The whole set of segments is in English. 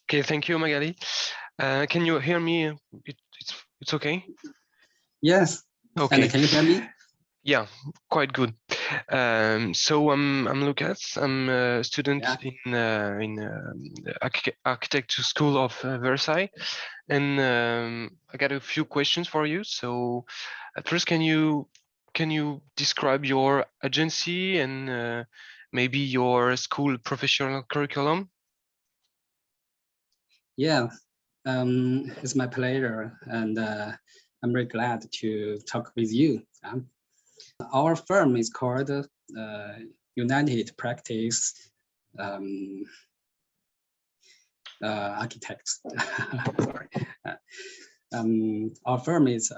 Okay, thank you, Magali. Can you hear me? It's okay? Yes. Okay. And can you hear me? Yeah, quite good. So I'm Lucas. I'm a student in the architecture school of Versailles, and I got a few questions for you. So, at first, can you describe your agency and maybe your school professional curriculum? Yeah, it's my pleasure, and I'm very glad to talk with you. Our firm is called United Practice Architects. Sorry. Our firm is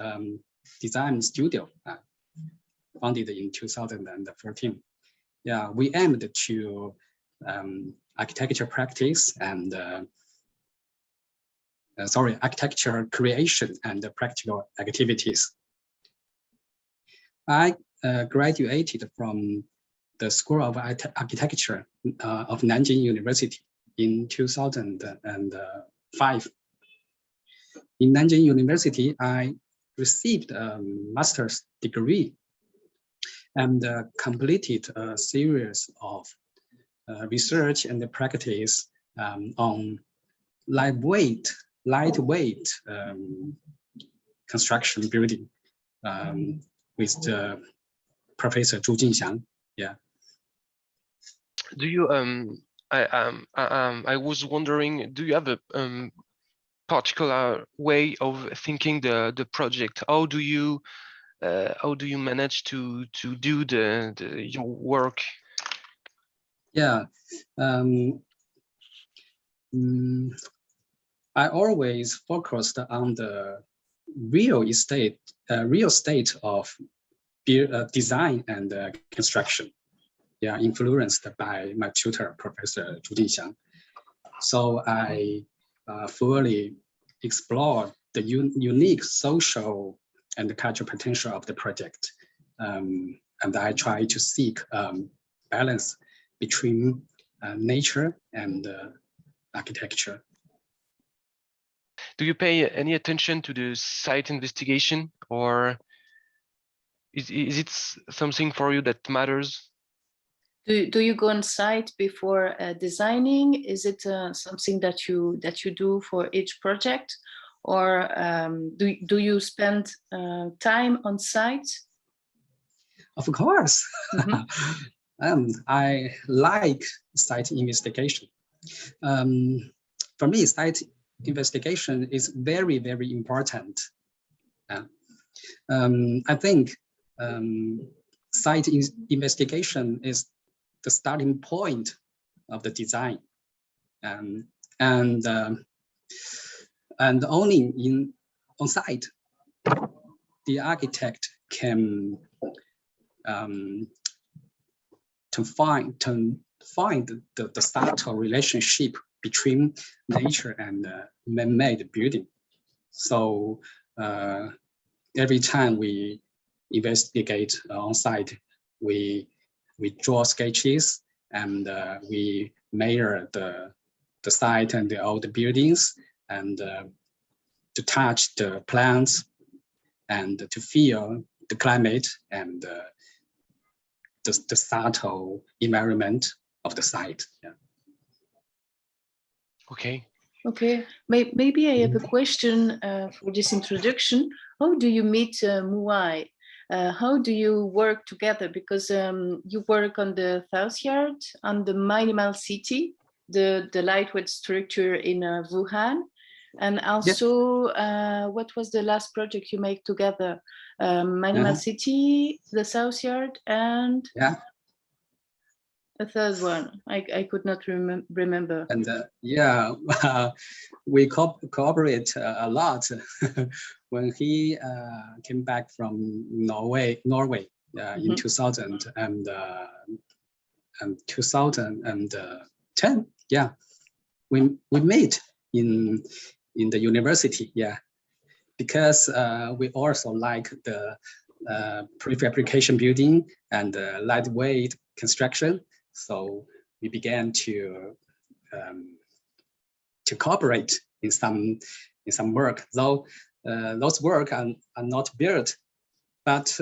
design studio, founded in 2013. Yeah, we aimed to architecture practice and architecture creation and practical activities. I graduated from the School of Architecture of Nanjing University in 2005. In Nanjing University, I received a master's degree and completed a series of research and practice on lightweight construction building with the Professor Zhou Chao. Yeah. Do you I was wondering, do you have a particular way of thinking the project? How do you manage to do your work? Yeah. I always focused on the real state of design and construction. Yeah, influenced by my tutor, Professor Zhu Chao. So I fully explored the unique social and cultural potential of the project, and I try to seek balance between nature and architecture. Do you pay any attention to the site investigation, or is it something for you that matters? Do you go on site before designing? Is it something that you do for each project, or do you spend time on site? Of course. Mm-hmm. I like site investigation. For me, site investigation is very, very important. I think site investigation is the starting point of the design, and only on site the architect can find the subtle relationship between nature and man-made building. So every time we investigate on site, we draw sketches and we measure the site and all the buildings, and to touch the plants and to feel the climate and the subtle environment of the site. Yeah. Okay. Okay, maybe I have a question for this introduction. How do you meet Muraille? How do you work together? Because you work on the South Yard, on the minimal city, the lightweight structure in Wuhan, and also what was the last project you made together? Minimal city, the South Yard, and a third one. I could not remember. And we cooperate a lot when he came back from Norway in 2000 and 2010. Yeah, we met in the university. Yeah, because we also like the prefabrication building and lightweight construction. So we began to cooperate in some work, though those work are not built. But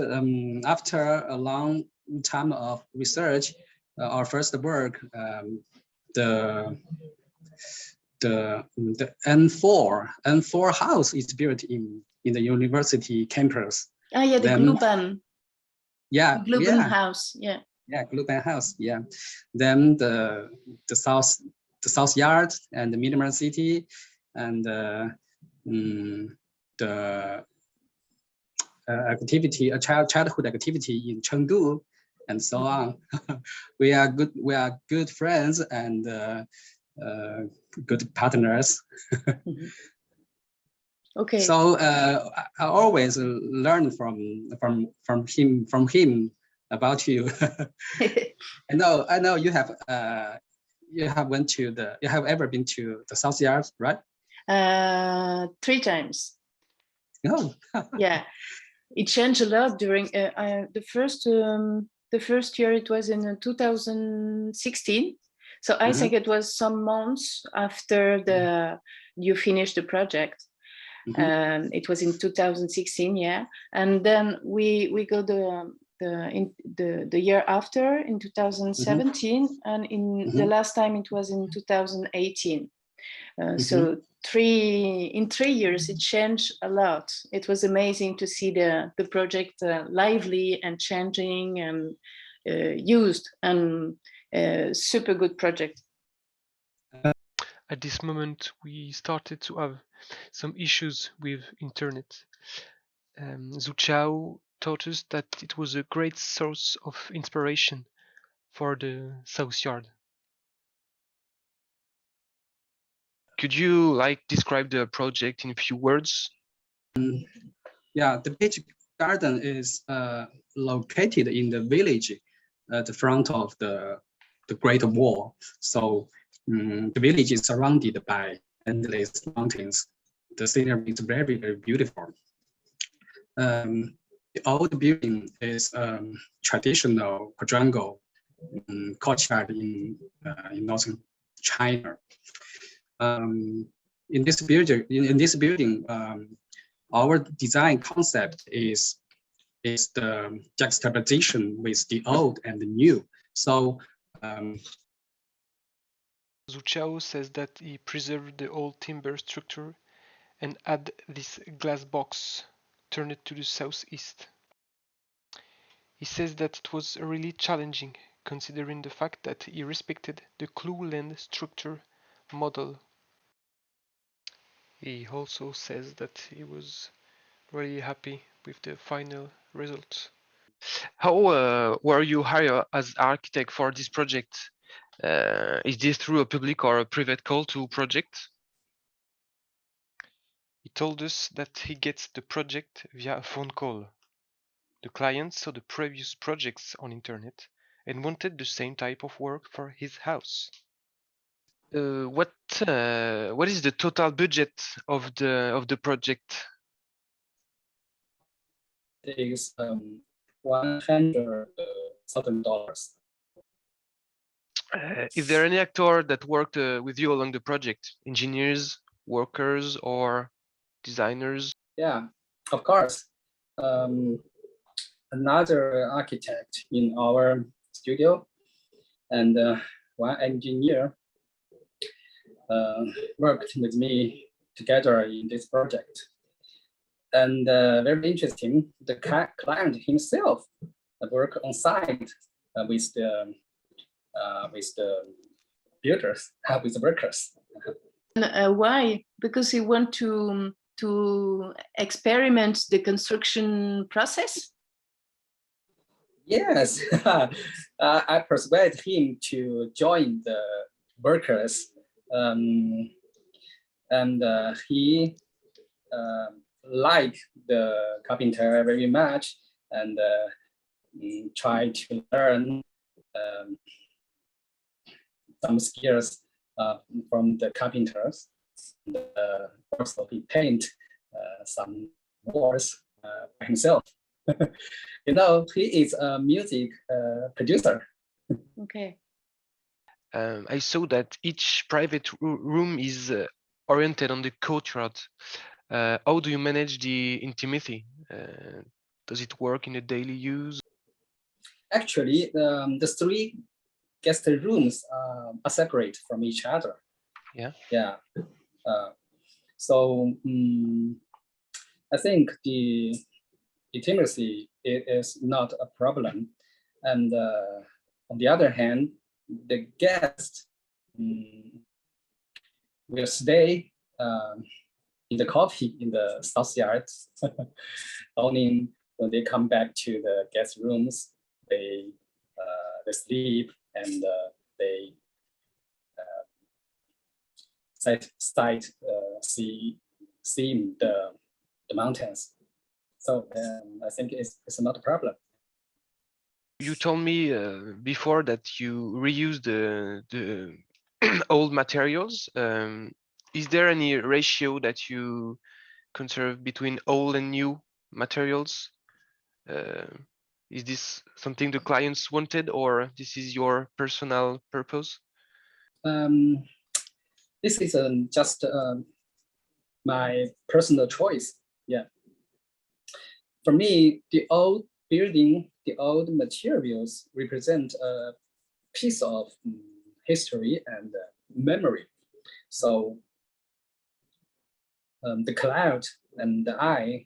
after a long time of research, our first work, the N4 house is built in the university campus. Ah, yeah, the Gluban. Yeah, the Gluban house. Yeah. Yeah, Gluban house. Yeah. Then the south yard and the Middleman city, and the activity, a childhood activity in Chengdu, and so on. We are good friends and good partners. Okay. So I always learn from him about you. I know you have ever been to the South Yard, right? 3 times. No. Yeah, it changed a lot during the first year. It was in 2016. So I think it was some months after you finished the project. It was in 2016, yeah. And then we go the year after in 2017, and in the last time it was in 2018. So in 3 years it changed a lot. It was amazing to see the project lively and changing and used, and super good project. At this moment, we started to have some issues with internet. Zhou Chao taught us that it was a great source of inspiration for the South Yard. Could you describe the project in a few words? Yeah, the beach garden is located in the village at the front of the Great Wall. So the village is surrounded by endless mountains. The scenery is very, very beautiful. The old building is traditional quadrangle courtyard in northern China. In this building, our design concept is the juxtaposition with the old and the new. So Zhou Chao says that he preserved the old timber structure and add this glass box turned to the southeast. He says that it was really challenging, considering the fact that he respected the clue-land structure model. He also says that he was really happy with the final result. How were you hired as architect for this project? Is this through a public or a private call to project? He told us that he gets the project via a phone call. The client saw the previous projects on internet and wanted the same type of work for his house. What is the total budget of the project? it is $100,000. Is there any actor that worked with you along the project? Engineers, workers, or designers? Yeah, of course. Another architect in our studio, and one engineer worked with me together in this project. And very interesting, the client himself worked on site with the builders, with the workers. And why? Because he want to experiment the construction process? Yes, I persuaded him to join the workers, and he liked the carpenter very much, and tried to learn some skills from the carpenters. Also, he paint some walls by himself. You know, he is a music producer. Okay. I saw that each private room is oriented on the courtyard. How do you manage the intimacy? Does it work in a daily use? Actually, the three guest rooms are separate from each other. Yeah. Yeah. So I think the intimacy is not a problem. And on the other hand, the guest will stay in the coffee in the south yard. Only when they come back to the guest rooms, they sleep and they see the mountains. So I think it's not a problem. You told me before that you reuse the old materials. Is there any ratio that you conserve between old and new materials? Is this something the clients wanted, or this is your personal purpose? This is just my personal choice. Yeah. For me, the old building, the old materials represent a piece of history and memory. So the client and I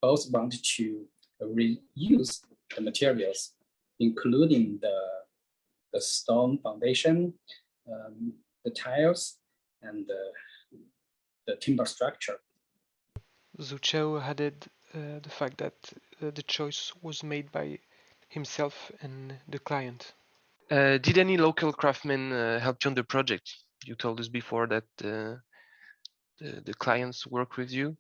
both want to reuse the materials, including the stone foundation, the tiles, and the timber structure. Zhou Chao added the fact that the choice was made by himself and the client. Did any local craftsmen help you on the project? You told us before that the clients work with you.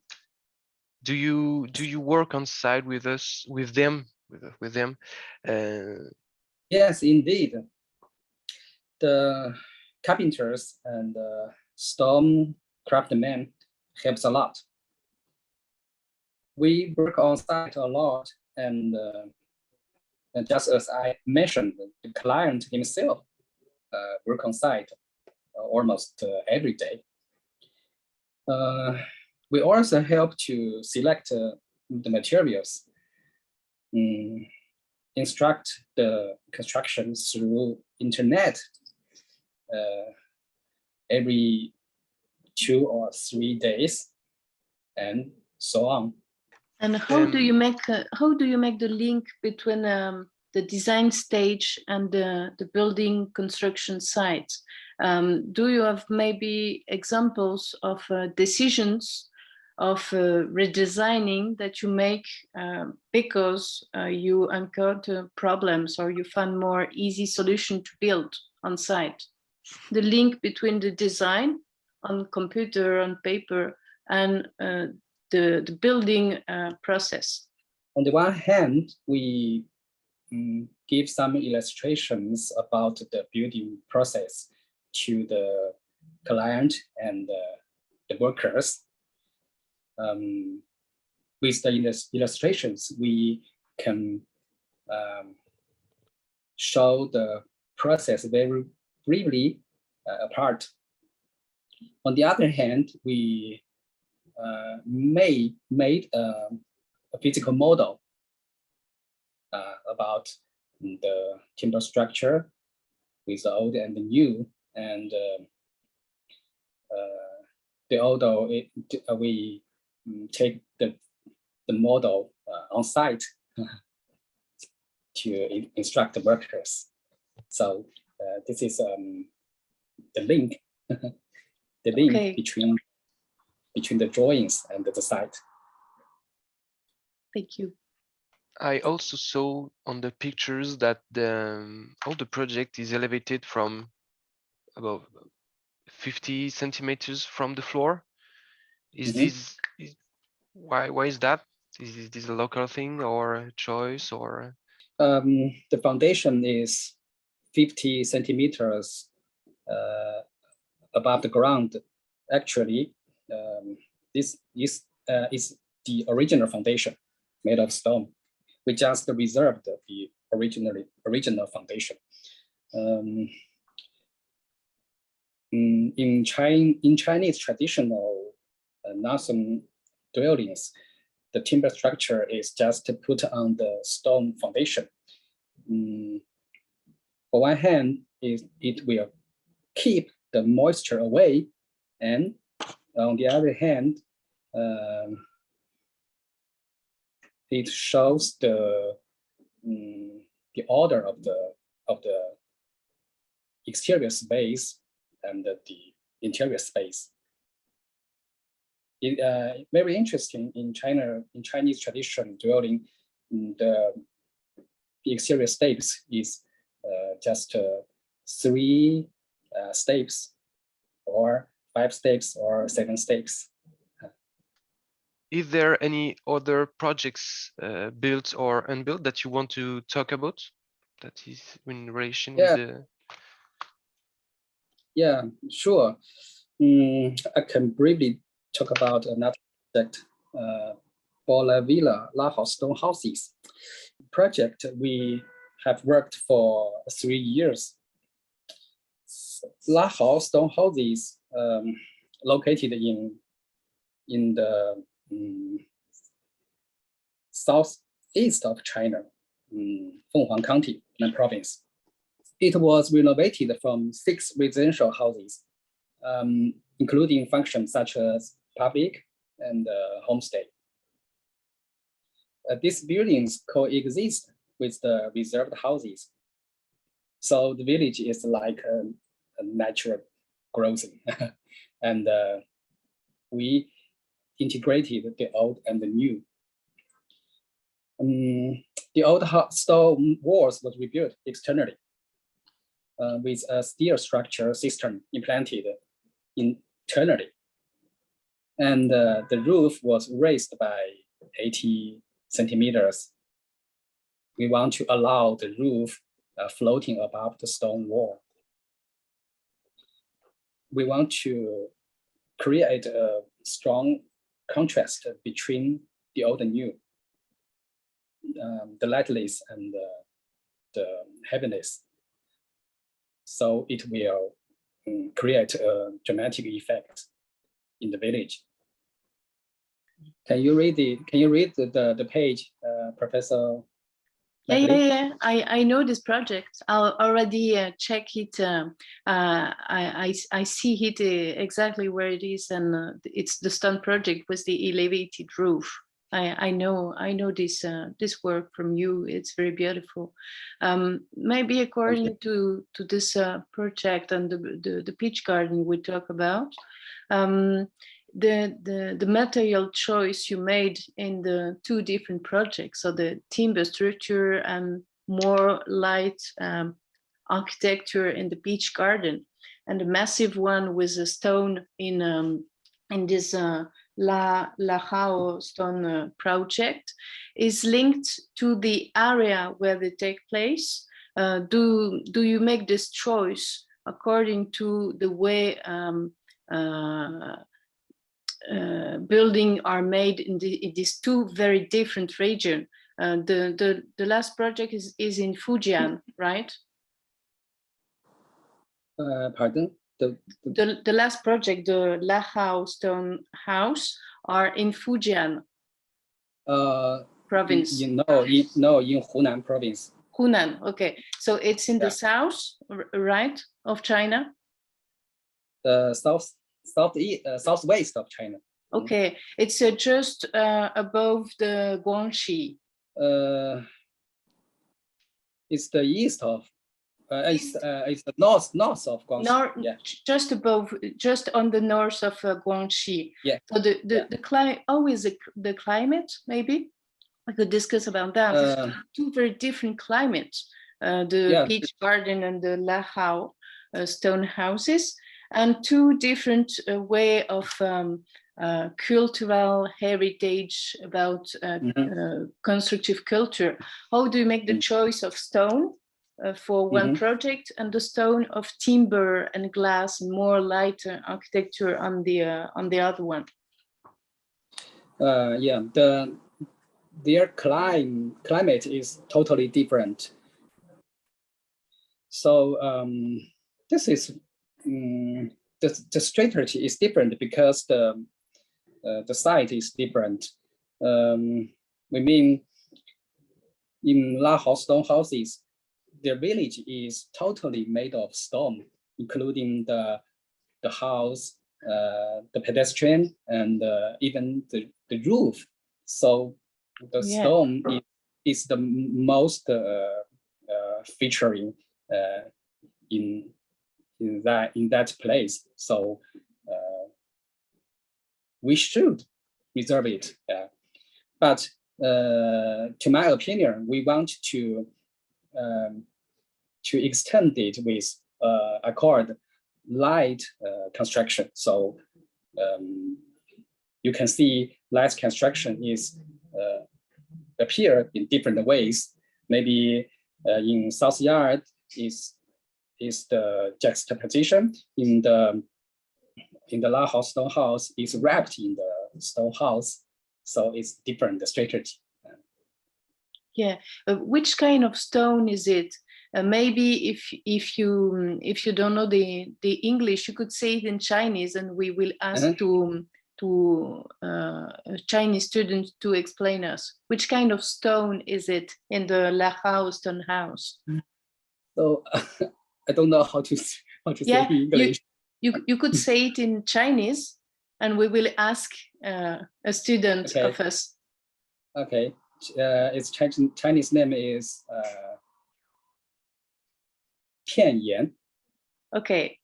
Do you work on site with them? Yes, indeed. The carpenters and stone craftsmen helps a lot. We work on site a lot, and just as I mentioned, the client himself work on site almost every day. We also help to select the materials, instruct the construction through internet every 2 or 3 days, and so on. And how do you make the link between the design stage and the building construction site? Do you have maybe examples of decisions of redesigning that you make because you encounter problems or you find more easy solution to build on site? The link between the design on computer, on paper, and the building process. On the one hand, we give some illustrations about the building process to the client and the workers. With the illustrations, we can show the process very briefly apart. On the other hand, we made a physical model about the timber structure with the old and the new, and the old we take the model on site to instruct the workers. So this is the link, the link Okay. between the drawings and the site. Thank you. I also saw on the pictures that all the project is elevated from about 50 centimeters from the floor. Is this why is that? Is this a local thing or a choice or? The foundation is 50 centimeters above the ground. Actually, this is the original foundation made of stone. We just reserved the original foundation. in Chinese traditional Northern dwellings, the timber structure is just put on the stone foundation. For one hand, it will keep the moisture away, and on the other hand, it shows the order of the exterior space and the interior space. Very interesting in Chinese tradition dwelling, the exterior steps is just 3 steps, or 5 steps, or 7 steps. Is there any other projects built or unbuilt that you want to talk about? That is in relation with the... Yeah, sure. I can briefly talk about another project for La Villa La Stone Houses. Project we have worked for 3 years. La Stone Houses located in the southeast of China, Fenghuang County and province. It was renovated from 6 residential houses, including functions such as public and homestay. These buildings coexist with the reserved houses. So the village is like a natural growth. And we integrated the old and the new. The old stone walls was rebuilt externally with a steel structure system implanted internally. And the roof was raised by 80 centimeters. We want to allow the roof floating above the stone wall. We want to create a strong contrast between the old and new, the lightness and the heaviness. So it will create a dramatic effect in the village. Can you read the page, Professor? Yeah. I know this project. I'll already check it. I see it exactly where it is, and it's the stone project with the elevated roof. I know this work from you. It's very beautiful. Maybe according to this project and the peach garden we talk about, the material choice you made in the 2 different projects, so the timber structure and more light architecture in the peach garden, and the massive one with a stone in this La Chao stone project is linked to the area where they take place. Do you make this choice according to the way buildings are made in these 2 very different regions? The last project is in Fujian, right? Pardon? The last project, the La Chao stone house, are in Fujian province. In Hunan province. Hunan, okay. So it's in the south, right, of China? The southwest of China. Okay, it's just above the Guangxi. It's the east of. It's the north of Guangxi. Just above, just on the north of Guangxi. Yeah. So the climate, always the climate, maybe I could discuss about that. 2 very different climates, the peach garden and the La Chao stone houses, and 2 different way of cultural heritage about constructive culture. How do you make the choice of stone for one project and the stone of timber and glass and more lighter architecture on the other one? Their climate is totally different. So this is the strategy is different because the site is different. We mean in Laos stone houses, their village is totally made of stone, including the house, the pedestrian, and even the roof. So the stone is the most featuring in that place. So we should reserve it. But to my opinion, we want to extend it with accord light construction. So you can see light construction is appear in different ways. Maybe in South Yard is the juxtaposition. In the Laos stone house is wrapped in the stone house. So it's different strategy. Yeah, which kind of stone is it? Maybe if you don't know the English, you could say it in Chinese, and we will ask to a Chinese student to explain us which kind of stone is it in the Laos stone house. So I don't know how to say in English. You could say it in Chinese, and we will ask a student of us. Okay, its Chinese name is 片岩. Okay,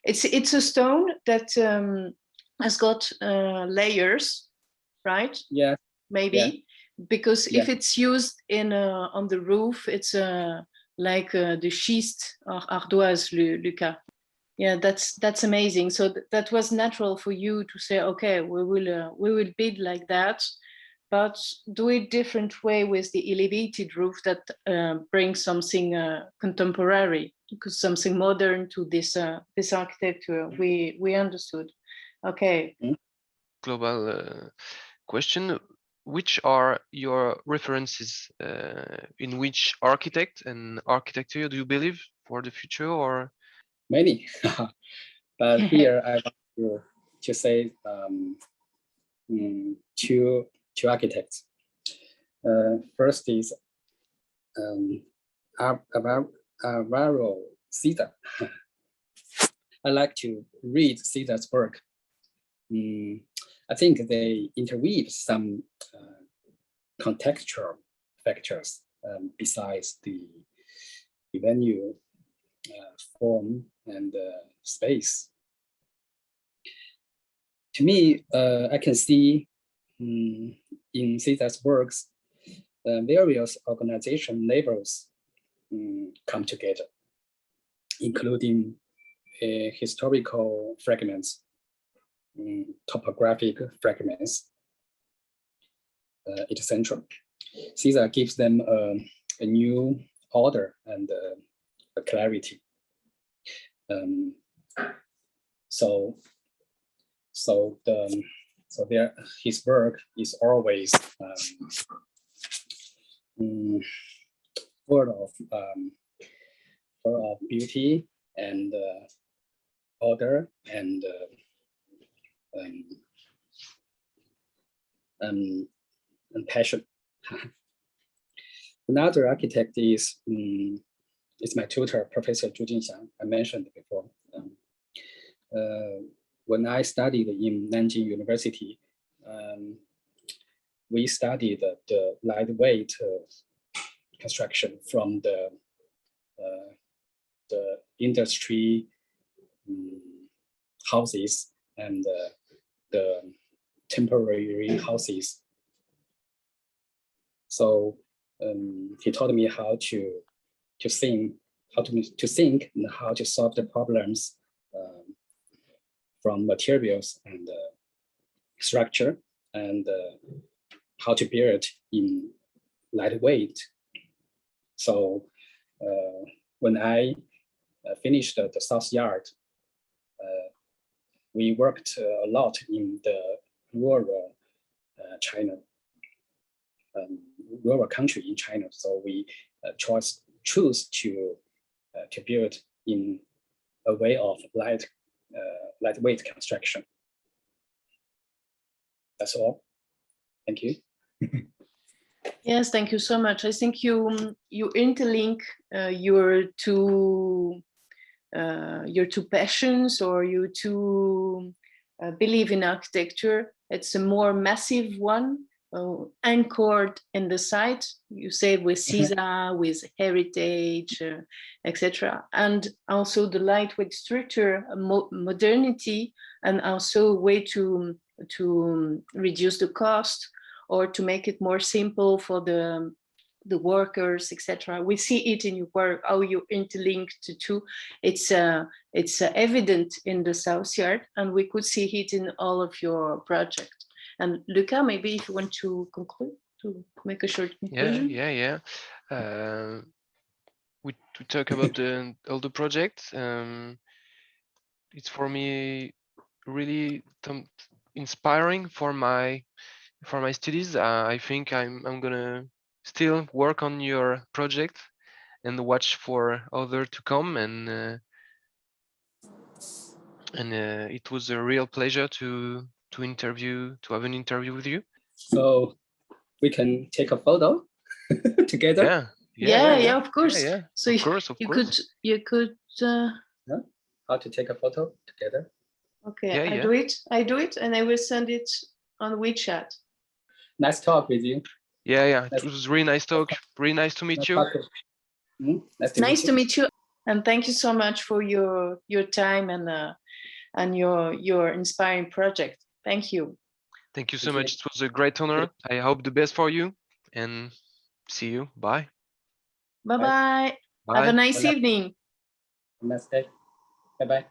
it's a stone that has got layers, right? Yeah. Maybe because if it's used in on the roof, it's like the schiste or ardoise, Lucas. Yeah, that's amazing. So that was natural for you to say, okay, we will build like that, but do it different way with the elevated roof that brings something contemporary, something modern to this architecture. We understood. Okay. Global question: which are your references? In which architect and architecture do you believe for the future, or? Many, but here I want to say two architects. First is Alvaro Siza. I like to read Siza's work. I think they interweave some contextual factors besides the venue, form, and space. To me, I can see in Siza's works, various organization labels come together, including historical fragments, topographic fragments, etc. Siza gives them a new order and a clarity. His work is always full of beauty and order and passion. Another architect is my tutor, Professor Zhu Jinxiang. I mentioned before. When I studied in Nanjing University, we studied the lightweight construction from the industry houses and the temporary houses. So he taught me how to think, and how to solve the problems from materials and structure, and how to build in lightweight. So when I finished the South Yard, we worked a lot in the rural China, rural country in China. So we choose to build in a way of lightweight construction. That's all. Thank you. Yes, thank you so much. I think you interlink your two passions, or your two belief in architecture. It's a more massive one, anchored in the site. You say with Caesar, with heritage, etc., and also the lightweight structure, modernity, and also a way to reduce the cost, or to make it more simple for the workers, etc. We see it in your work, how you interlink the two. It's evident in the South Yard, and we could see it in all of your projects. And Luca, maybe if you want to conclude, to make a short conclusion. Yeah. We talk about all the projects. It's for me really inspiring for my studies. I think I'm gonna still work on your project and watch for others to come, and it was a real pleasure to have an interview with you. So we can take a photo together. Yeah, of course. Yeah. So of course. you could How to take a photo together? Okay, I do it, and I will send it on WeChat. Nice talk with you. Yeah. It was really nice talk. Really nice to meet you. Nice to meet you, and thank you so much for your time and your inspiring project. Thank you. Thank you so much. It was a great honor. I hope the best for you, and see you. Bye. Bye. Have a nice evening. Nice day. Bye.